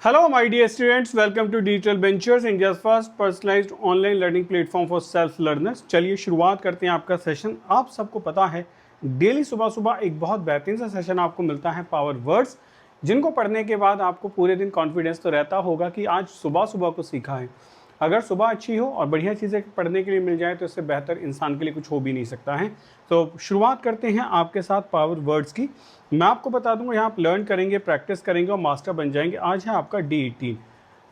Hello, my dear students. Welcome to Digital Ventures, India's first personalized online learning platform for self learners. चलिए शुरुआत करते हैं आपका session. आप सबको पता है डेली सुबह सुबह एक बहुत बेहतरीन सा सेशन आपको मिलता है पावर वर्ड्स, जिनको पढ़ने के बाद आपको पूरे दिन कॉन्फिडेंस तो रहता होगा कि आज सुबह सुबह को सीखा है। अगर सुबह अच्छी हो और बढ़िया चीज़ें पढ़ने के लिए मिल जाए तो इससे बेहतर इंसान के लिए कुछ हो भी नहीं सकता है। तो शुरुआत करते हैं आपके साथ पावर वर्ड्स की। मैं आपको बता दूंगा, यहाँ आप लर्न करेंगे, प्रैक्टिस करेंगे और मास्टर बन जाएंगे। आज है आपका D18।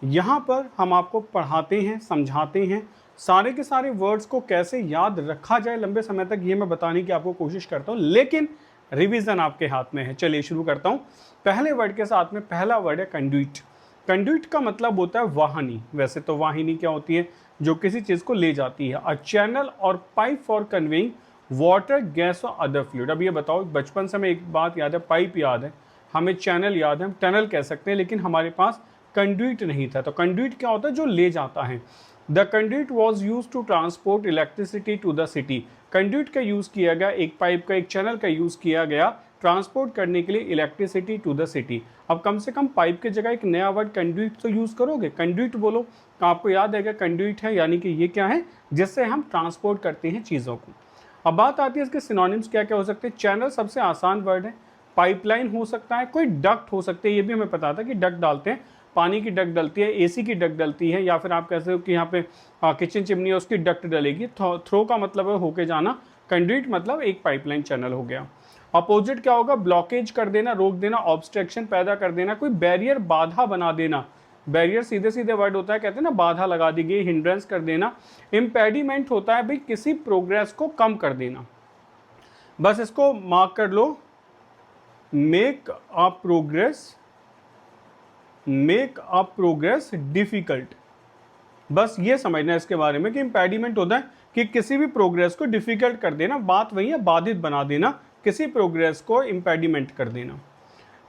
यहाँ पर हम आपको पढ़ाते हैं, समझाते हैं, सारे के सारे वर्ड्स को कैसे याद रखा जाए लंबे समय तक, ये मैं बताने की आपको कोशिश करता हूँ, लेकिन रिवीजन आपके हाथ में है। चलिए शुरू करता हूँ। पहले वर्ड के साथ में पहला वर्ड है कंड्यूट। कंड्यूट का मतलब होता है वाहिनी। वैसे तो वाहिनी क्या होती है? जो किसी चीज़ को ले जाती है। अ चैनल और pipe for conveying water, gas और अदर फ्लूइड। अब ये बताओ, बचपन से हमें एक बात याद है, पाइप याद है, हमें चैनल याद है, हम टनल कह सकते हैं, लेकिन हमारे पास कंड्यूट नहीं था। तो कंड्यूट क्या होता है? जो ले जाता है। The conduit was use to transport electricity to the city. Conduit का यूज़ किया गया, एक पाइप का, एक चैनल का यूज़ किया गया ट्रांसपोर्ट करने के लिए इलेक्ट्रिसिटी टू द सिटी। अब कम से कम पाइप की जगह एक नया वर्ड कंड्यूट तो यूज़ करोगे। कंड्यूट बोलो तो आपको याद है कि कंड्यूट है, यानी कि ये क्या है? जिससे हम ट्रांसपोर्ट करते हैं चीज़ों को। अब बात आती है इसके सिनोनिम्स क्या क्या हो सकते हैं। चैनल सबसे आसान वर्ड है। पाइपलाइन हो सकता है, कोई डक्ट हो सकते हैं, ये भी हमें पता था कि डक्ट डालते हैं, पानी की डक्ट डलती है, एसी की डक्ट डलती है, या फिर आप कह सकते हो कि यहाँ पे किचन चिमनी है उसकी डक्ट डलेगी। थ्रो का मतलब है होके जाना, कंड्यूट मतलब एक पाइपलाइन चैनल हो गया। अपोजिट क्या होगा? ब्लॉकेज कर देना, रोक देना, ऑब्स्ट्रक्शन पैदा कर देना, कोई बैरियर, बाधा बना देना। बैरियर सीधे सीधे वर्ड होता है, कहते हैं ना, बाधा लगा दी गई, हिंड्रेंस कर देना। इम्पेडिमेंट होता है भाई किसी प्रोग्रेस को कम कर देना। बस इसको मार्क कर लो, मेक अ प्रोग्रेस डिफिकल्ट। बस ये समझना इसके बारे में कि इम्पेडिमेंट होता है कि किसी भी प्रोग्रेस को डिफिकल्ट कर देना, बात वही है, बाधित बना देना, किसी प्रोग्रेस को इम्पेडिमेंट कर देना।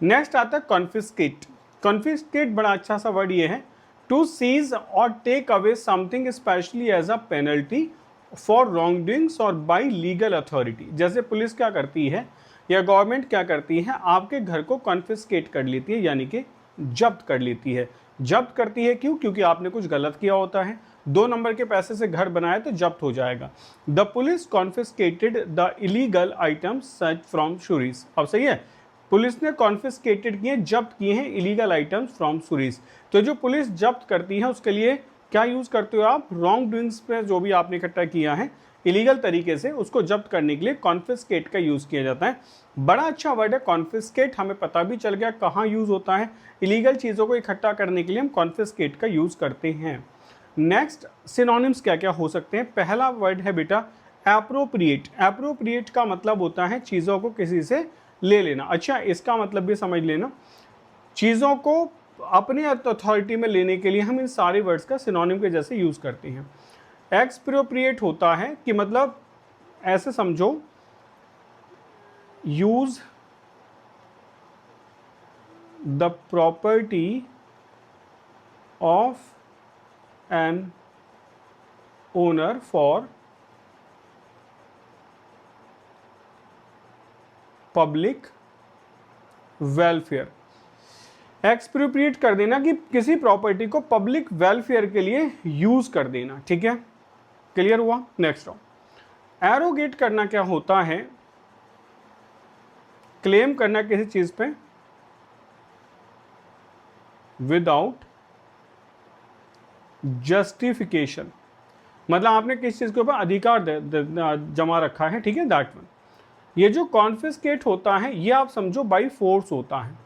नेक्स्ट आता है कॉन्फिस्केट। कॉन्फिस्केट बड़ा अच्छा सा वर्ड ये है, टू सीज और take away something specially as a penalty for wrong doings और बाय लीगल अथॉरिटी। जैसे पुलिस क्या करती है या गवर्नमेंट क्या करती है, आपके घर को कॉन्फिस्केट कर लेती है, यानी कि जब्त कर लेती है। जब्त करती है क्यों? क्योंकि आपने कुछ गलत किया होता है, 2 नंबर के पैसे से घर बनाया तो जब्त हो जाएगा। The police confiscated the illegal items such from सुरीज। अब सही है, पुलिस ने कॉन्फिस्केटेड किए, जब्त किए हैं इलीगल आइटम्स फ्रॉम सुरीज। तो जो पुलिस जब्त करती है उसके लिए क्या यूज करते हो आप? रॉन्ग डूइंग्स पे जो भी आपने इकट्ठा किया है इलीगल तरीके से, उसको जब्त करने के लिए कॉन्फिस्केट का यूज किया जाता है। बड़ा अच्छा वर्ड है कॉन्फिस्केट, हमें पता भी चल गया कहाँ यूज होता है। इलीगल चीज़ों को इकट्ठा करने के लिए हम कॉन्फिस्केट का यूज करते हैं। नेक्स्ट सिनोनिम्स क्या क्या हो सकते हैं। पहला वर्ड है बेटा एप्रोप्रिएट। एप्रोप्रिएट का मतलब होता है चीज़ों को किसी से ले लेना। अच्छा, इसका मतलब भी समझ लेना, चीज़ों को अपने अथॉरिटी में लेने के लिए हम इन सारे वर्ड्स का सिनोनिम के जैसे यूज़ करते हैं। एक्सप्रोप्रिएट होता है कि मतलब ऐसे समझो, use the property of an owner for public welfare. Expropriate कर देना कि किसी प्रॉपर्टी को पब्लिक वेलफेयर के लिए यूज कर देना। ठीक है, क्लियर हुआ? नेक्स्ट आओ। एरोगेट करना क्या होता है? क्लेम करना किसी चीज पे विदाउट जस्टिफिकेशन, मतलब आपने किसी चीज के ऊपर अधिकार जमा रखा है। ठीक है, दैट वन। ये जो कॉन्फिस्केट होता है ये आप समझो बाई फोर्स होता है,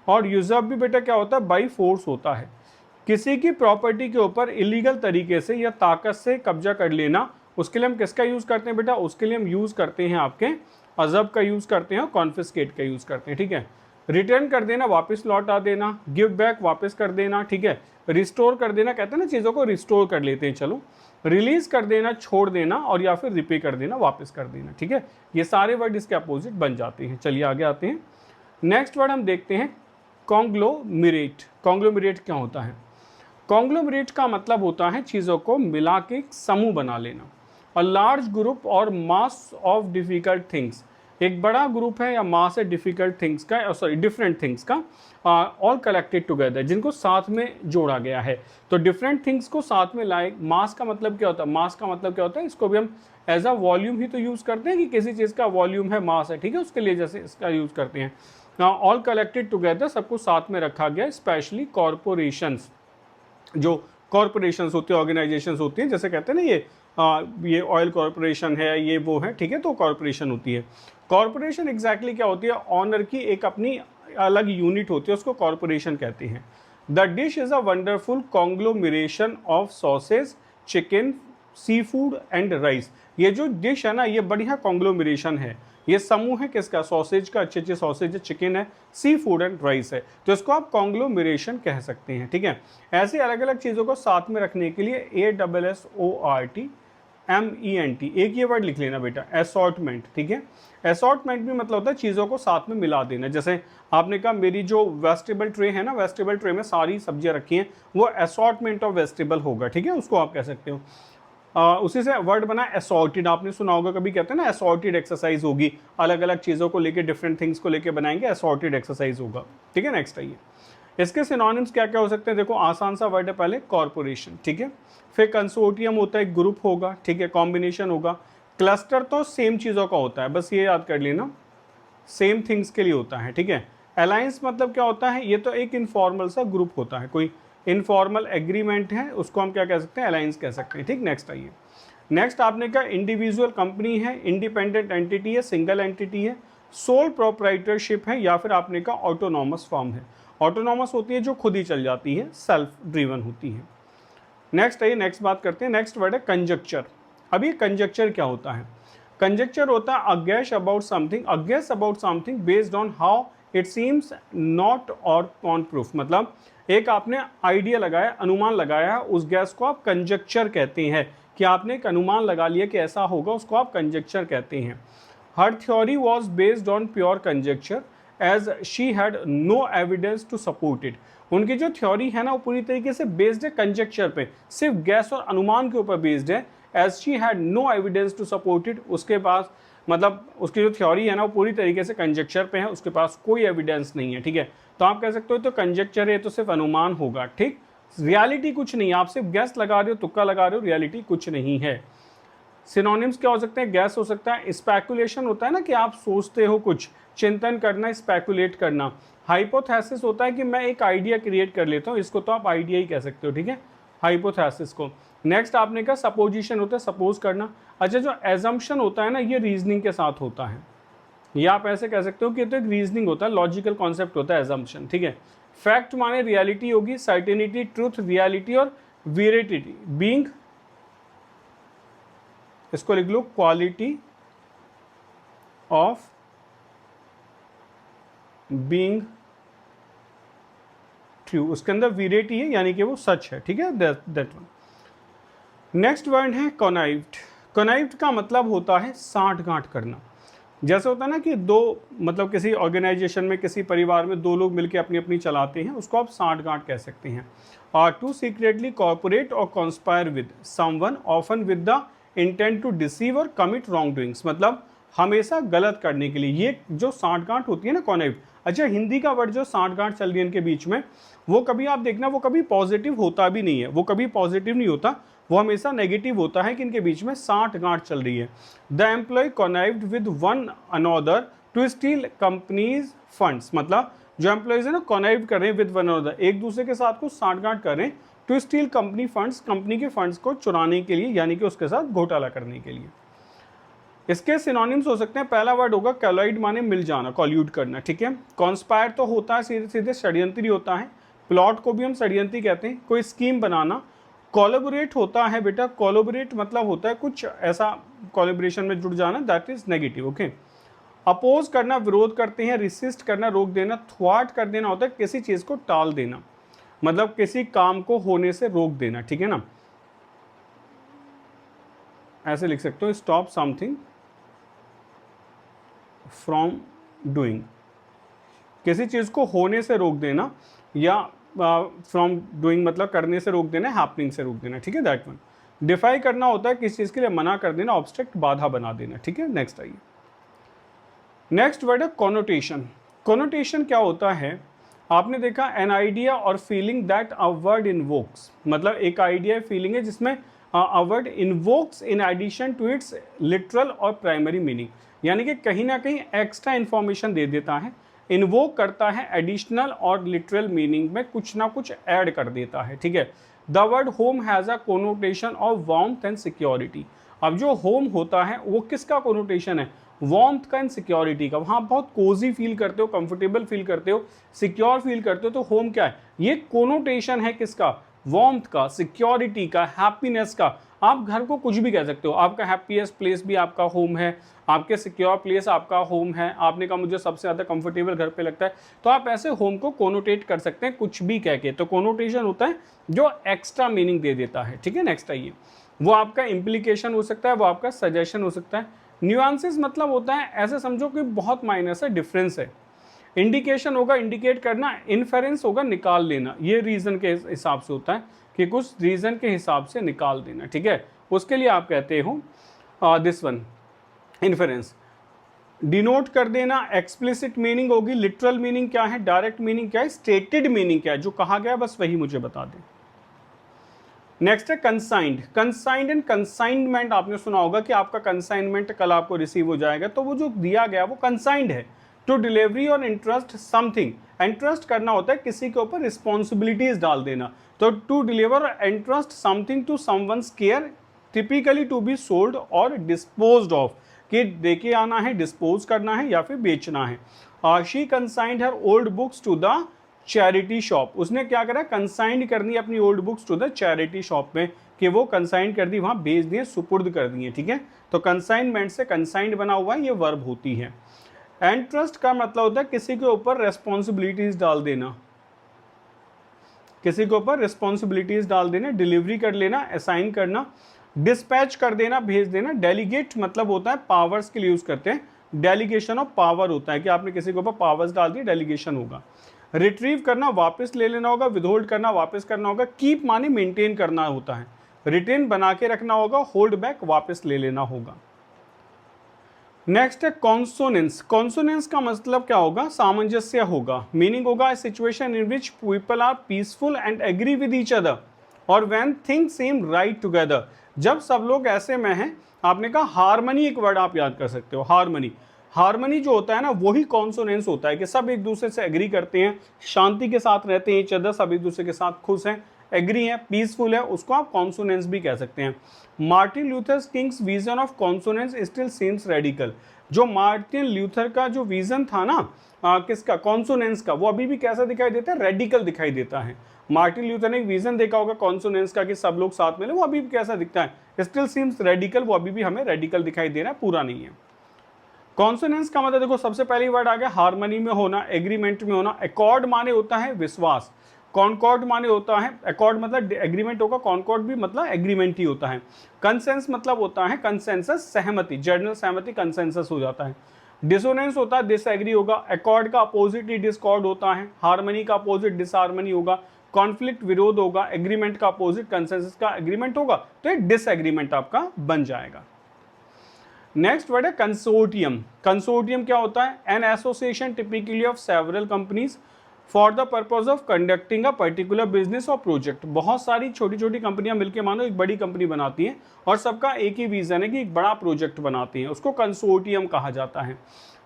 और यूजर्व भी बेटा क्या होता है? बाई फोर्स होता है। किसी की प्रॉपर्टी के ऊपर इलीगल तरीके से या ताकत से कब्जा कर लेना, उसके लिए हम किसका यूज़ करते हैं बेटा? उसके लिए हम यूज़ करते हैं आपके अजब का यूज़ करते हैं, कॉन्फिस्केट का यूज़ करते हैं। ठीक है, रिटर्न कर देना, वापस लौटा देना, गिव बैक वापस कर देना। ठीक है, रिस्टोर कर देना, कहते हैं ना चीज़ों को रिस्टोर कर लेते हैं। चलो, रिलीज कर देना, छोड़ देना, और या फिर रिपे कर देना, वापस कर देना। ठीक है, ये सारे वर्ड इसके अपोजिट बन जाते हैं। चलिए आगे आते हैं। नेक्स्ट वर्ड हम देखते हैं कॉन्ग्लोमेरेट। कॉन्ग्लोमेरेट क्या होता है? कॉन्ग्लोमेरेट का मतलब होता है चीज़ों को मिला के एक समूह बना लेना। अ लार्ज ग्रुप और मास ऑफ डिफिकल्ट थिंग्स, एक बड़ा ग्रुप है या मास है डिफिकल्ट थिंग्स का, सॉरी डिफरेंट थिंग्स का, ऑल कलेक्टेड टुगेदर, जिनको साथ में जोड़ा गया है। तो डिफरेंट थिंग्स को साथ में लाए। मास का मतलब क्या होता है? मास का मतलब क्या होता है, इसको भी हम एज अ वॉल्यूम ही तो यूज़ करते हैं कि किसी चीज़ का वॉल्यूम है, मास है, ठीक है, उसके लिए जैसे इसका यूज़ करते हैं। ऑल कलेक्टेड टुगेदर, सबको साथ में रखा गया, स्पेशली कॉरपोरेशंस, जो कॉरपोरेशंस होती है, ऑर्गेनाइजेशंस होती हैं, जैसे कहते हैं ना ये ऑयल कॉरपोरेशन है, ये वो है, ठीक है, तो कॉरपोरेशन होती है। कॉरपोरेशन एग्जैक्टली क्या होती है? ऑनर की एक अपनी अलग यूनिट होती है, उसको कॉरपोरेशन कहते हैं। The dish is a wonderful conglomeration of sausage, chicken, seafood and rice. ये जो डिश है ना, ये बढ़िया कॉन्ग्लोमरेशन है, ये समूह है किसका? सॉसेज का, अच्छे अच्छे सॉसेज है, चिकन है, सी फूड एंड राइस है, तो इसको आप कॉन्ग्लोमरेशन कह सकते हैं, ठीक है। ऐसे अलग अलग चीज़ों को साथ में रखने के लिए ASSORTMENT, एक ये वर्ड लिख लेना बेटा, असॉर्टमेंट, ठीक है। असॉर्टमेंट भी मतलब होता है चीज़ों को साथ में मिला देना। जैसे आपने कहा मेरी जो वेजिटेबल ट्रे है ना, वेजिटेबल ट्रे में सारी सब्जियां रखी हैं, वो असॉर्टमेंट ऑफ वेजिटेबल होगा, ठीक है, उसको आप कह सकते हो। उसी से वर्ड बना असॉर्टेड, आपने सुना होगा, कभी कहते हैं ना असॉर्टेड एक्सरसाइज होगी, अलग अलग चीज़ों को लेके, डिफरेंट थिंग्स को लेके बनाएंगे, असॉर्टेड एक्सरसाइज होगा, ठीक है। नेक्स्ट आइए, इसके सिनोनिम्स क्या क्या हो सकते हैं? देखो आसान सा वर्ड है, पहले कॉर्पोरेशन, ठीक है, फिर कंसोर्टियम होता है, एक ग्रुप होगा, ठीक है, कॉम्बिनेशन होगा। क्लस्टर तो सेम चीज़ों का होता है, बस ये याद कर लेना, सेम थिंग्स के लिए होता है, ठीक है। अलायंस मतलब क्या होता है? ये तो एक इनफॉर्मल सा ग्रुप होता है, कोई इनफॉर्मल एग्रीमेंट है, उसको हम क्या कह सकते हैं? अलायंस कह सकते हैं, ठीक। नेक्स्ट आइए, नेक्स्ट आपने कहा इंडिविजुअल कंपनी है, इंडिपेंडेंट एंटिटी है, सिंगल एंटिटी है, सोल प्रोप्राइटरशिप है, या फिर आपने कहा ऑटोनॉमस फॉर्म है। ऑटोनॉमस होती है जो खुद ही चल जाती है, सेल्फ ड्रिवन होती है। नेक्स्ट आइए, नेक्स्ट बात करते हैं, नेक्स्ट वर्ड है कंजक्चर। अब ये कंजक्चर क्या होता है? कंजक्चर होता है a guess about something, a guess about something based on how it seems not और ऑन प्रूफ। मतलब एक आपने आइडिया लगाया, अनुमान लगाया, उस गैस को आप कंजक्चर कहते हैं, कि आपने एक अनुमान लगा लिया कि ऐसा होगा, उसको आप कंजक्चर कहते हैं। Her theory was based on pure conjecture as she had no evidence to support it. उनकी जो थ्योरी है ना, वो पूरी तरीके से बेस्ड है कंजक्चर पे, सिर्फ गैस और अनुमान के ऊपर बेस्ड है। As she had no evidence to support it, उसके पास मतलब उसकी जो थ्योरी है ना, वो पूरी तरीके से कंजक्चर पे है, उसके पास कोई एविडेंस नहीं है, ठीक है। तो आप कह सकते हो तो कंजक्चर है, तो सिर्फ अनुमान होगा, ठीक, रियलिटी कुछ नहीं है, आप सिर्फ गैस लगा रहे हो, तुक्का लगा रहे हो, रियलिटी कुछ नहीं है। सिनोनिम्स क्या हो सकते हैं? गैस हो सकता है, स्पेकुलेशन होता है ना कि आप सोचते हो कुछ, चिंतन करना, स्पेकुलेट करना। हाइपोथेसिस होता है कि मैं एक आइडिया क्रिएट कर लेता हूँ, इसको तो आप आइडिया ही कह सकते हो, ठीक है, हाइपोथेसिस को। नेक्स्ट आपने कहा सपोजिशन होता है, सपोज करना। अच्छा, जो एजम्पशन होता है ना, ये रीजनिंग के साथ होता है, या आप ऐसे कह सकते हो कि तो एक रीजनिंग होता है, लॉजिकल कॉन्सेप्ट होता है एजम्पशन, ठीक है। फैक्ट माने रियलिटी होगी, सर्टेनिटी, ट्रूथ, रियलिटी और वेरिडिटी। बीइंग, इसको लिख low quality of being true, उसके अंदर वेरिडिटी है, यानी कि वो सच है, ठीक है, दैट वन। नेक्स्ट वर्ड है कॉनाइव्ड। कॉनाइव्ड का मतलब होता है साठगांठ करना। जैसे होता है ना कि दो, मतलब किसी ऑर्गेनाइजेशन में, किसी परिवार में दो लोग मिलकर अपनी अपनी चलाते हैं, उसको आप साठगांठ कह सकते हैं। और टू सीक्रेटली कॉर्पोरेट और conspire with someone often with the intent to deceive और कमिट रॉन्ग डूइंग्स, मतलब हमेशा गलत करने के लिए, ये जो साठगांठ होती है ना, कॉनाइव्ड। अच्छा, हिंदी का वर्ड जो साठगांठ चल रही है इनके बीच में, वो कभी आप देखना, वो कभी पॉजिटिव होता भी नहीं है, वो कभी पॉजिटिव नहीं होता, वो हमेशा नेगेटिव होता है कि इनके बीच में साठगांठ चल रही है। The employ connived with one another to steal companies funds, मतलब जो एम्प्लॉयज है ना, कॉनाइव्ड कर रहे हैं विद वन अनदर, एक दूसरे के साथ कुछ साठगांठ कर रहे हैं, to steal company funds, company के फंड्स को चुराने के लिए, यानी कि उसके साथ घोटाला करने के लिए। इसके सिनोनिम्स हो सकते हैं, पहला वर्ड होगा कॉलाइड, माने मिल जाना, कॉल्यूड करना, ठीक है। कॉन्स्पायर तो होता है सीधे सीधे षड्यंत्री होता है, प्लॉट को भी हम षड्यंत्री कहते हैं, कोई स्कीम बनाना। कोलैबोरेट होता है बेटा, कोलैबोरेट मतलब होता है कुछ ऐसा कोलैबोरेशन में जुड़ जाना, that is negative, okay. Oppose करना, विरोध करते हैं, रिसिस्ट करना, रोक देना। थ्वाट कर देना होता है किसी चीज़ को टाल देना, मतलब किसी काम को होने से रोक देना, ठीक है ना। ऐसे लिख सकते हो, स्टॉप समथिंग फ्रॉम डूइंग, किसी चीज़ को होने से रोक देना, या फ्रॉम डूइंग मतलब करने से रोक देना, हैपनिंग से रोक देना, ठीक है, दैट वन। डिफाई करना होता है किसी चीज़ के लिए मना कर देना, ऑब्स्ट्रक्ट, बाधा बना देना, ठीक है। नेक्स्ट आइए, नेक्स्ट वर्ड है कॉनोटेशन। कॉनोटेशन क्या होता है, आपने देखा एन आइडिया और feeling that a word invokes, मतलब एक आइडिया फीलिंग है जिसमें a word invokes in addition to its literal और प्राइमरी मीनिंग, यानी कि कहीं ना कहीं एक्स्ट्रा इन्फॉर्मेशन दे देता है, इन्वोक करता है, एडिशनल और लिटरल मीनिंग में कुछ ना कुछ ऐड कर देता है, ठीक है। The word home has a connotation of warmth and security. अब जो होम होता है वो किसका कोनोटेशन है, वार्मथ का एंड सिक्योरिटी का। वहाँ बहुत कोजी फील करते हो, कंफर्टेबल फील करते हो, सिक्योर फील करते हो, तो होम क्या है, ये कोनोटेशन है किसका, वार्मथ का, सिक्योरिटी का, हैप्पीनेस का। आप घर को कुछ भी कह सकते हो, आपका हैप्पीएस्ट प्लेस भी आपका होम है, आपके सिक्योर प्लेस आपका होम है, आपने कहा मुझे सबसे ज़्यादा कंफर्टेबल घर पे लगता है, तो आप ऐसे होम को कोनोटेट कर सकते हैं कुछ भी कह के। तो कोनोटेशन होता है जो एक्स्ट्रा मीनिंग दे देता है, ठीक है। नेक्स्ट आइए, वो आपका इम्प्लीकेशन हो सकता है, वो आपका सजेशन हो सकता है। न्यूआंसेस मतलब होता है, ऐसे समझो कि बहुत माइनस है, डिफरेंस है। इंडिकेशन होगा इंडिकेट करना, इन्फेरेंस होगा निकाल लेना, ये रीजन के हिसाब से होता है कि कुछ रीजन के हिसाब से निकाल देना, ठीक है। उसके लिए आप कहते हो दिस वन इन्फेरेंस। डिनोट कर देना, एक्सप्लिसिट मीनिंग होगी, लिटरल मीनिंग क्या है, डायरेक्ट मीनिंग क्या है, स्टेटेड मीनिंग क्या है, जो कहा गया बस वही मुझे बता दें। नेक्स्ट है कंसाइंड। कंसाइंड एंड कंसाइनमेंट, आपने सुना होगा कि आपका कंसाइनमेंट कल आपको रिसीव हो जाएगा, तो वो जो दिया गया वो कंसाइंड है। टू डिलीवरी और इंटरेस्ट समथिंग, इंटरेस्ट करना होता है किसी के ऊपर, रिस्पॉन्सिबिलिटीज डाल देना। तो to deliver interest something to someone's care, typically to be sold और डिस्पोज्ड ऑफ, कि देके आना है, डिस्पोज करना है या फिर बेचना है। She consigned her old books to the charity shop, उसने क्या करा, कंसाइंड करनी अपनी old books to the charity shop में, कि वो कंसाइंड कर दी, वहाँ बेच दिए, सुपुर्द कर दिए, ठीक है। तो कंसाइनमेंट से कंसाइंड बना हुआ है, ये वर्ब होती है। एंट्रस्ट का मतलब होता है किसी के ऊपर रेस्पॉन्सिबिलिटीज डाल देना, किसी के ऊपर रिस्पॉन्सिबिलिटीज डाल देना, डिलीवरी कर लेना, असाइन करना, डिस्पैच कर देना, भेज देना। डेलीगेट मतलब होता है पावर्स के लिए यूज करते हैं, डेलीगेशन ऑफ पावर होता है कि आपने किसी के ऊपर पावर्स डाल दी, डेलीगेशन होगा। रिट्रीव करना, वापस ले लेना होगा, विदहोल्ड करना, वापस करना होगा। कीप माने मेंटेन करना होता है, रिटेन बना के रखना होगा, होल्ड बैक वापस ले लेना होगा। नेक्स्ट है कॉन्सोनेंस। कॉन्सोनेंस का मतलब क्या होगा, सामंजस्य होगा, मीनिंग होगा situation in which people are peaceful and agree with each other और when things seem right together, जब सब लोग ऐसे में हैं। आपने कहा हार्मनी, एक वर्ड आप याद कर सकते हो, हार्मनी। हार्मनी जो होता है ना, वही कॉन्सोनेंस होता है कि सब एक दूसरे से एग्री करते हैं, शांति के साथ रहते हैं, ईच अदर, सब एक दूसरे के साथ खुश हैं, एग्री है, पीसफुल है, उसको आप कॉन्सोनेंस भी कह सकते हैं। Martin Luther Kings vision of consonance still seems radical, जो मार्टिन लूथर का जो विजन था ना किसका, कॉन्सोनेंस का, वो अभी भी कैसा दिखाई देता है, रेडिकल दिखाई देता है। मार्टिन लूथर ने एक विजन देखा होगा कॉन्सोनेंस का कि सब लोग साथ मिले, वो अभी भी कैसा दिखता है, स्टिल सीम्स रेडिकल, वो अभी भी हमें रेडिकल दिखाई दे रहा है, पूरा नहीं है। कॉन्सोनेंस का मतलब देखो, सबसे पहली वर्ड आ गया हार्मनी में होना, एग्रीमेंट में होना। अकॉर्ड माने होता है विश्वास, कॉन्कॉर्ड माने होता है, अकॉर्ड मतलब एग्रीमेंट होगा, कॉन्कॉर्ड भी मतलब एग्रीमेंट ही होता है। कंसेंस मतलब होता है कंसेंसस, सहमति, जनरल सहमति कंसेंसस हो जाता है। डिसोनेंस होता है डिसएग्री होगा, अकॉर्ड का अपोजिट ही डिस्कॉर्ड होता है, हार्मनी का अपोजिट डिसहार्मनी होगा, कॉन्फ्लिक्ट विरोध होगा, एग्रीमेंट का अपोजिट कंसेंसस का एग्रीमेंट होगा, तो एक डिसएग्रीमेंट आपका बन जाएगा। नेक्स्ट वर्ड है कंसोर्टियम। कंसोर्टियम क्या होता है, an association typically of several companies for the purpose of conducting a particular business और प्रोजेक्ट। बहुत सारी छोटी छोटी कंपनियां मिलकर मानो एक बड़ी कंपनी बनाती हैं और सबका एक ही विजन है कि एक बड़ा प्रोजेक्ट बनाती हैं, उसको कंसोर्टियम कहा जाता है।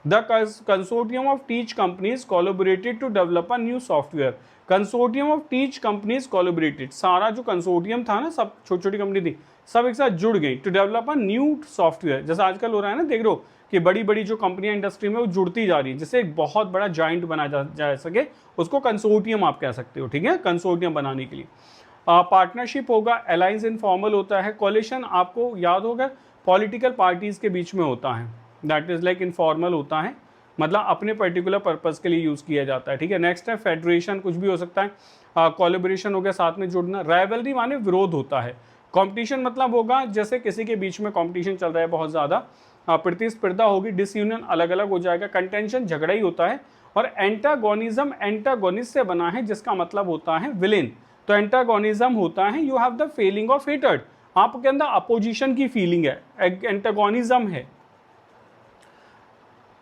The consortium of tech companies collaborated to develop a new software. Consortium of tech companies collaborated, सारा जो कंसोर्टियम था ना, सब छोटी छोटी कंपनी थी, सब एक साथ जुड़ गई to develop a new software. जैसा आजकल हो रहा है ना, देख लो कि बड़ी बड़ी जो कंपनियां इंडस्ट्री में वो जुड़ती जा रही है, जिससे एक बहुत बड़ा जॉइंट बना जा सके, उसको कंसोर्टियम आप कह सकते हो, ठीक है, कंसोर्टियम बनाने के लिए। पार्टनरशिप होगा, अलायंस इनफॉर्मल होता है, कोलिशन आपको याद होगा पॉलिटिकल पार्टीज के बीच में होता है, दैट इज लाइक इनफॉर्मल होता है, मतलब अपने पर्टिकुलर पर्पज के लिए यूज किया जाता है, ठीक है। नेक्स्ट है फेडरेशन, कुछ भी हो सकता है, कोलैबोरेशन हो गया, साथ में जुड़ना। राइवलरी माने विरोध होता है। कंपटीशन मतलब होगा जैसे किसी के बीच में कंपटीशन चल रहा है बहुत ज़्यादा, प्रतिस्पर्धा होगी। डिसयूनियन अलग अलग हो जाएगा। कंटेंशन झगड़ा ही होता है। और एंटागोनिज्म एंटागोनिस्ट से बना है, जिसका मतलब होता है विलेन। तो एंटागोनिज्म होता है you have the feeling of hatred, आपके अंदर अपोजिशन की फीलिंग है, एंटागोनिज्म है।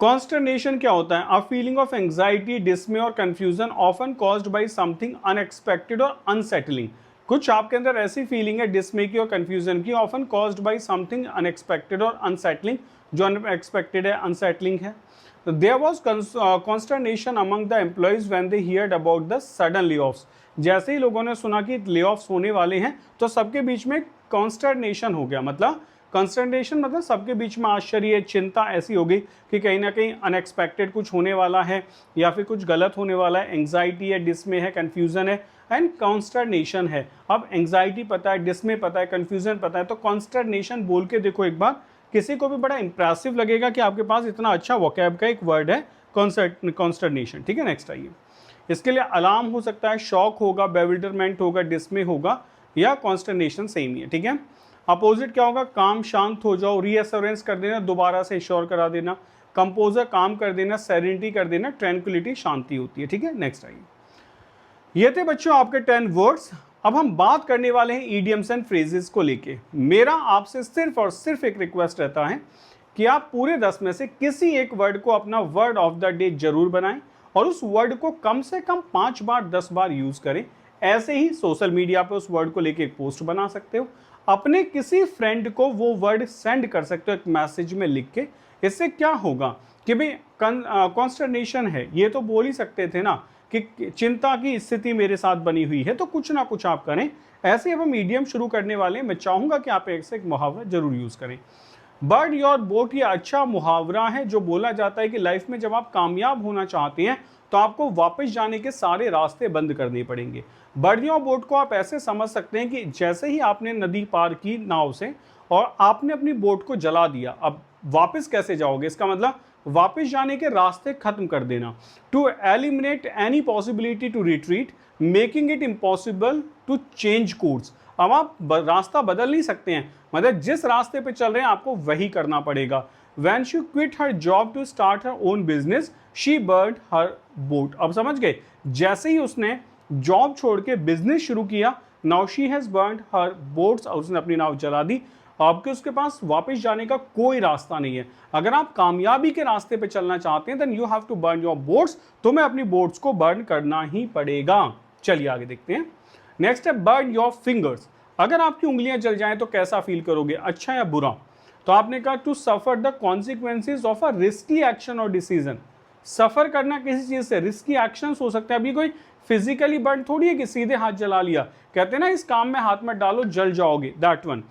कॉन्स्टर्नेशन क्या होता है? A feeling of anxiety, dismay और confusion often caused by something unexpected और अनसेटलिंग। कुछ आपके अंदर ऐसी फीलिंग है डिसमे की और कंफ्यूजन की, often caused by something unexpected और अनसेटलिंग, जो अनएक्सपेक्टेड है, अनसेटलिंग है। There was consternation among the employees when they heard about the sudden layoffs. जैसे ही लोगों ने सुना कि ले-ऑफ्स होने वाले हैं तो सबके बीच में कॉन्स्टर्नेशन हो गया। मतलब कंसंट्रेशन मतलब सबके बीच में आश्चर्य, चिंता ऐसी हो गई कि कहीं ना कहीं अनएक्सपेक्टेड कुछ होने वाला है या फिर कुछ गलत होने वाला है। एंग्जाइटी है, डिसमे है, कन्फ्यूजन है एंड कॉन्स्टर्नेशन है। अब एंग्जाइटी पता है, डिसमे पता है, कन्फ्यूजन पता है, तो कॉन्स्टर्नेशन बोल के देखो एक बार, किसी को भी बड़ा इंप्रेसिव लगेगा कि आपके पास इतना अच्छा वोकैब का एक वर्ड है कॉन्स्टर्नेशन। ठीक है, नेक्स्ट आइए। इसके लिए अलार्म हो सकता है, शॉक होगा, बेविल्डरमेंट होगा, डिसमे होगा या कॉन्स्टर्नेशन सेम ही है। ठीक है, अपोजिट क्या होगा? काम, शांत हो जाओ, रीअश्योरेंस कर देना, दोबारा से श्योर करा देना, कंपोजर, काम कर देना, सेरेनिटी कर देना, ट्रैंक्विलिटी, शांति होती है। ठीक है, नेक्स्ट आइए। ये थे बच्चों आपके 10 वर्ड्स। अब हम बात करने वाले हैं ईडियम्स एंड फ्रेजेस को लेके। मेरा आपसे सिर्फ और सिर्फ एक रिक्वेस्ट रहता है कि आप पूरे 10 में से किसी एक वर्ड को अपना वर्ड ऑफ द डे जरूर बनाएं और उस वर्ड को कम से कम 5 बार 10 बार यूज करें। ऐसे ही सोशल मीडिया पे उस वर्ड को लेके एक पोस्ट बना सकते हो, अपने किसी फ्रेंड को वो वर्ड सेंड कर सकते हो एक मैसेज में लिख के। इससे क्या होगा कि भाई कॉन्स्टर्नेशन है, ये तो बोल ही सकते थे ना कि चिंता की स्थिति मेरे साथ बनी हुई है, तो कुछ ना कुछ आप करें। ऐसे अब हम मीडियम शुरू करने वाले हैं, मैं चाहूंगा कि आप एक मुहावरा जरूर यूज करें। बर्ड योर बोट, ये अच्छा मुहावरा है जो बोला जाता है कि लाइफ में जब आप कामयाब होना चाहते हैं तो आपको वापस जाने के सारे रास्ते बंद करने पड़ेंगे। बर्ड योर बोट को आप ऐसे समझ सकते हैं कि जैसे ही आपने नदी पार की नाव से और आपने अपनी बोट को जला दिया, अब वापस कैसे जाओगे? इसका मतलब वापस जाने के रास्ते खत्म कर देना। To eliminate any possibility to retreat, making it impossible to change course. अब आप रास्ता बदल नहीं सकते हैं, मतलब जिस रास्ते पे चल रहे हैं आपको वही करना पड़ेगा। When she quit her job to start her own business, she burned her boat. अब समझ गए? जैसे ही उसने जॉब छोड़ के बिजनेस शुरू किया, now she has burned her boats, उसने अपनी नाव जला दी। आपके उसके पास वापस जाने का कोई रास्ता नहीं है। अगर आप कामयाबी के रास्ते पे चलना चाहते हैं, then you have to burn your boats, तुम्हें अपनी बोट्स को बर्न करना ही पड़ेगा। चलिए आगे देखते हैं। नेक्स्ट है बर्न योर फिंगर्स। अगर आपकी उंगलियां जल जाएं तो कैसा फील करोगे, अच्छा या बुरा? तो आपने कहा to suffer the consequences of a risky action और डिसीजन। सफर करना किसी चीज से, रिस्की एक्शन हो सकता है। अभी कोई फिजिकली बर्न थोड़ी है कि सीधे हाथ जला लिया, कहते हैं ना इस काम में हाथ मत डालो जल जाओगे, that one.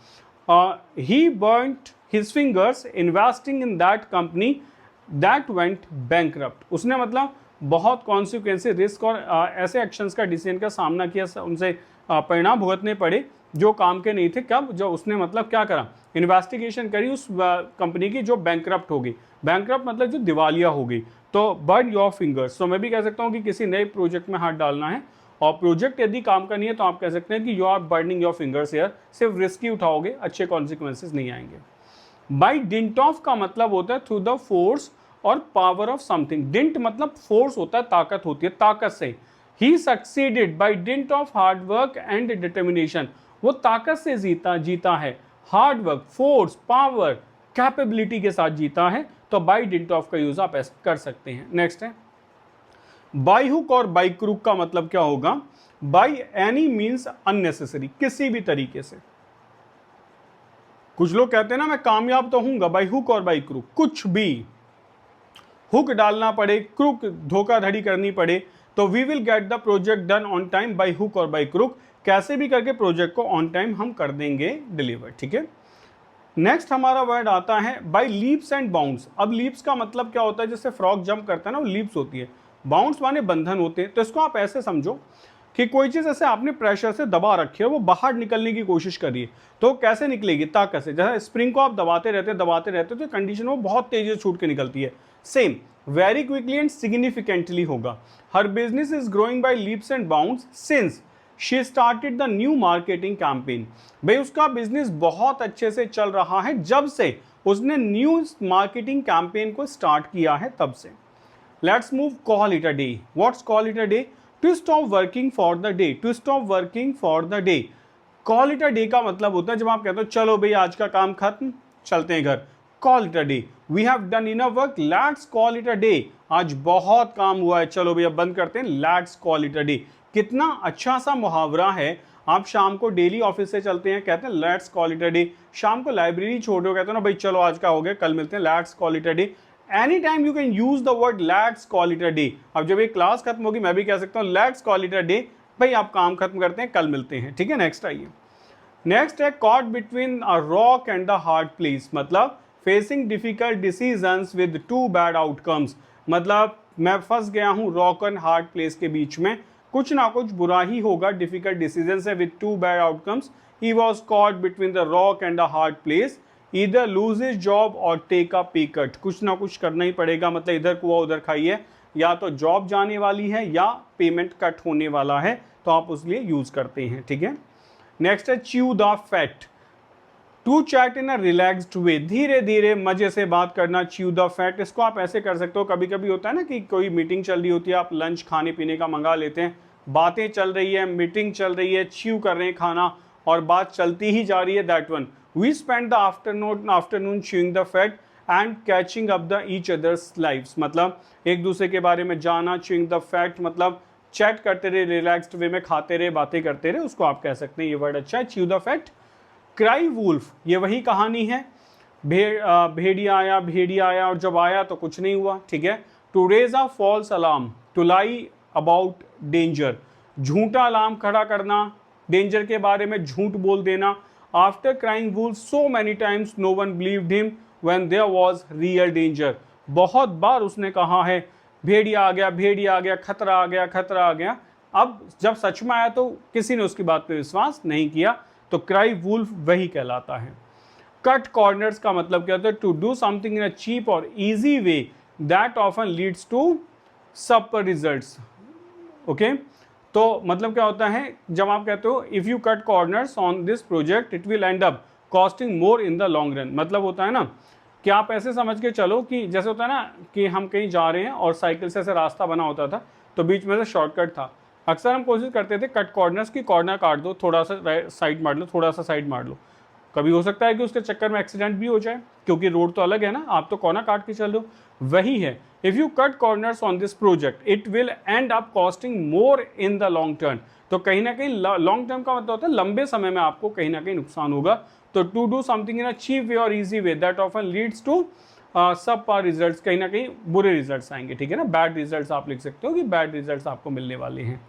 He burned his fingers investing in that company that went bankrupt. उसने मतलब बहुत कॉन्सिक्वेंसेज, रिस्क और ऐसे एक्शंस का, डिसीजन का सामना किया, उनसे परिणाम भुगतने पड़े जो काम के नहीं थे। कब? जब उसने मतलब क्या करा, इन्वेस्टिगेशन करी उस कंपनी की जो बैंकरप्ट हो गई। बैंकरप्ट मतलब जो दिवालिया हो गई। तो बर्न योर फिंगर्स, तो मैं भी कह सकता हूँ कि किसी नए प्रोजेक्ट में हाथ डालना है और प्रोजेक्ट यदि काम का नहीं है तो आप कह सकते हैं कि you are burning your fingers here. सिर्फ रिस्क ही उठाओगे, अच्छे कॉन्सिक्वेंसेज नहीं आएंगे। बाई डिंट ऑफ का मतलब होता है थ्रू द फोर्स और पावर ऑफ समथिंग। डिंट मतलब फोर्स होता है, ताकत होती है, ताकत से। He succeeded by dint of hard work and determination, वो ताकत से जीता है, hard work, force, power, capability के साथ जीता है। तो बाई डिंट ऑफ का यूज आप कर सकते हैं। नेक्स्ट है बाई हुक और बाई क्रूक का मतलब क्या होगा? बाई एनी मीन्स अननेसेसरी, किसी भी तरीके से। कुछ लोग कहते हैं ना मैं कामयाब तो हूंगा, बाई हुक और बाई क्रूक, कुछ भी हुक डालना पड़े, क्रूक धोखाधड़ी करनी पड़े, तो we will get the project done on time by hook और बाई क्रूक। कैसे भी करके प्रोजेक्ट को ऑन टाइम हम कर देंगे डिलीवर। ठीक है, नेक्स्ट हमारा वर्ड आता है बाई लीप्स एंड बाउंड्स। अब लीप्स का मतलब क्या होता है? जैसे फ्रॉग जंप करता है ना, वो लीप्स होती है। बाउंड्स माने बंधन होते हैं। तो इसको आप ऐसे समझो कि कोई चीज ऐसे आपने प्रेशर से दबा रखी है, वो बाहर निकलने की कोशिश कर रही है, तो कैसे निकलेगी? ताकत से। जैसे स्प्रिंग को आप दबाते रहते तो कंडीशन वो बहुत तेजी से छूट के निकलती है। Same very quickly and significantly होगा। Her business is growing by leaps and bounds since she started the new marketing campaign. भाई उसका बिजनेस बहुत अच्छे से चल रहा है जब से उसने न्यू मार्केटिंग कैंपेन को स्टार्ट किया है, तब से। Let's move, call it a day. What's call it a day? To stop working for the day, to stop working for the day. Call it a day का मतलब होता है जब आप कहते हो चलो भाई आज का काम खत्म, चलते हैं घर, call it a day. We have done enough work, let's call it a day. आज बहुत काम हुआ है, चलो भैया बंद करते हैं, let's call it a day. कितना अच्छा सा मुहावरा है। आप शाम को डेली ऑफिस से चलते हैं, कहते हैं let's call it a day. शाम को लाइब्रेरी छोड़ रहे हो, कहते हो ना भाई चलो आज का हो गया, कल मिलते हैं, let's call it a day. Any time you can use the word let's call it a day. अब जब ये क्लास खत्म होगी मैं भी कह सकता हूँ let's call it a day, भाई आप काम खत्म करते हैं, कल मिलते हैं, ठीक है। नेक्स्ट आइए। नेक्स्ट है caught between a rock and the hard place, मतलब facing difficult decisions with two bad outcomes. मतलब मैं फंस गया हूं रॉक एंड हार्ड प्लेस के बीच में, कुछ ना कुछ बुरा ही होगा, डिफिकल्ट डिसीजन है with two bad outcomes. He was caught between the rock and the hard place, either lose his job और टेक अ पे कट। कुछ ना कुछ करना ही पड़ेगा, मतलब इधर कुआ उधर खाइए, या तो जॉब जाने वाली है या पेमेंट कट होने वाला है, तो आप उस लिए यूज करते हैं, ठीक है। नेक्स्ट है chew the fat, to chat in a relaxed way, धीरे धीरे मजे से बात करना, च्यू द फैट। इसको आप ऐसे कर सकते हो, कभी कभी होता है ना कि कोई मीटिंग चल रही होती है, आप लंच खाने पीने का मंगा लेते हैं, बातें चल रही है, मीटिंग चल रही है, च्यू कर रहे हैं खाना और बात चलती ही जा रही है, that one. We spend the afternoon chewing the fat and catching up the each others lifes, मतलब एक दूसरे के बारे में जाना, च्यूइंग द फैट मतलब चैट करते रहे, रिलैक्स्ड वे में खाते रहे, बातें करते रहे, उसको आप कह सकते हैं, ये वर्ड अच्छा है, chew the fat. Cry wolf, ये वही कहानी है, भेड़िया आया और जब आया तो कुछ नहीं हुआ, ठीक है। To raise a false alarm, to lie about danger, झूठा अलार्म खड़ा करना, डेंजर के बारे में झूठ बोल देना। After crying wolf so many times no one believed him when there was real danger, बहुत बार उसने कहा है भेड़िया आ गया, खतरा आ गया, अब जब सच में आया तो किसी ने उसकी बात पे विश्वास नहीं किया, तो क्राई वुल्फ वही कहलाता है। कट कॉर्नर्स का मतलब क्या होता है, to do something in a cheap और easy way that often leads to sub results, okay. तो मतलब क्या होता है, जब आप कहते हो if you cut corners on this project it will end up costing more in the long run, मतलब होता है ना कि आप ऐसे समझ के चलो कि जैसे होता है ना कि हम कहीं जा रहे हैं और साइकिल से ऐसे रास्ता बना होता था, तो बीच में से शॉर्टकट था, अक्सर हम कोशिश करते थे कट कॉर्नर्स की, कॉर्नर काट दो, थोड़ा सा साइड मार लो, थोड़ा सा साइड मार लो। कभी हो सकता है कि उसके चक्कर में एक्सीडेंट भी हो जाए, क्योंकि रोड तो अलग है ना, आप तो कॉर्नर काट के चल रहे हो, वही है। If you cut corners on this project it will end up costing more in the long term, तो कहीं ना कहीं लॉन्ग टर्म का मतलब होता है लंबे समय में आपको कहीं ना कहीं नुकसान होगा। तो to do something in a cheap way और easy way that often leads to sub par results, कहीं ना कहीं बुरे रिजल्ट्स आएंगे, ठीक है ना, बैड रिजल्ट्स आप लिख सकते हो कि बैड रिजल्ट्स आपको मिलने वाले हैं।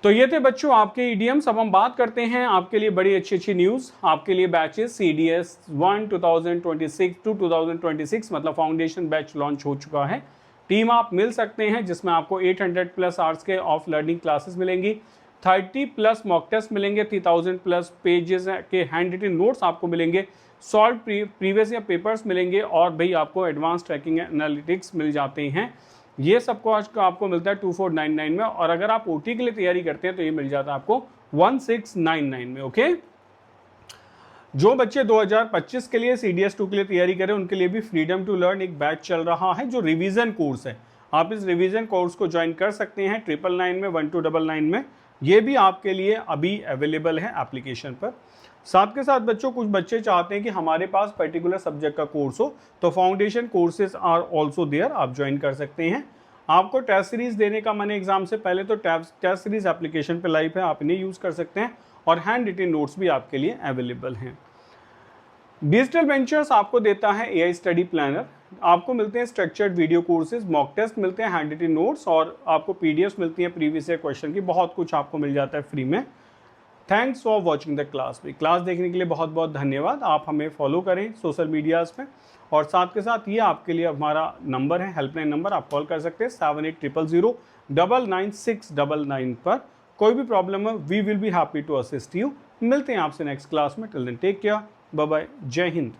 तो ये थे बच्चों आपके इडियम्स। अब हम बात करते हैं आपके लिए बड़ी अच्छी अच्छी न्यूज़, आपके लिए बैचेस CDS 1 2026 टू 2026 मतलब फाउंडेशन बैच लॉन्च हो चुका है। टीम आप मिल सकते हैं जिसमें आपको 800+ आवर्स के ऑफ लर्निंग क्लासेस मिलेंगी, 30+ मॉक टेस्ट मिलेंगे, 3000+ पेजेस के हैंड रिटन नोट्स आपको मिलेंगे, सॉल्व प्रीवियस ईयर पेपर्स मिलेंगे, और भाई आपको एडवांस ट्रैकिंग एनालिटिक्स मिल जाते हैं। ये सब आज का आपको मिलता है 2499 में, और अगर आप OT के लिए तैयारी करते हैं तो ये मिल जाता है आपको 1699 में, ओके। जो बच्चे 2025 के लिए CDS 2 के लिए तैयारी करें उनके लिए भी फ्रीडम टू लर्न एक बैच चल रहा है जो रिवीजन कोर्स है। आप इस रिवीजन कोर्स को ज्वाइन कर सकते हैं 999 में, 1299 में, ये भी आपके लिए अभी अवेलेबल है एप्लीकेशन पर। साथ के साथ बच्चों कुछ बच्चे चाहते हैं कि हमारे पास पर्टिकुलर सब्जेक्ट का कोर्स हो, तो foundation courses are also there, आप ज्वाइन कर सकते हैं। आपको टेस्ट सीरीज देने का मन एग्जाम से पहले, तो टेस्ट सीरीज एप्लीकेशन पे लाइव है, आप इन्हें यूज़ कर सकते हैं, और हैंड रिटन नोट्स भी आपके लिए अवेलेबल हैं। डिजिटल वेंचर्स आपको देता है AI स्टडी प्लानर, आपको मिलते हैं structured video courses, mock test मिलते हैं, हैंड रिटन नोट्स, और आपको PDFs मिलती हैं प्रीवियस ईयर क्वेश्चन की, बहुत कुछ आपको मिल जाता है फ्री में। Thanks for watching the class. भी क्लास देखने के लिए बहुत बहुत धन्यवाद। आप हमें फॉलो करें सोशल मीडियाज़ पे, और साथ के साथ ये आपके लिए हमारा नंबर है, हेल्पलाइन नंबर, आप कॉल कर सकते हैं 7800099699 पर। कोई भी प्रॉब्लम है we will be happy to assist you. मिलते हैं आपसे नेक्स्ट क्लास में, till then take care, bye bye, जय हिंद।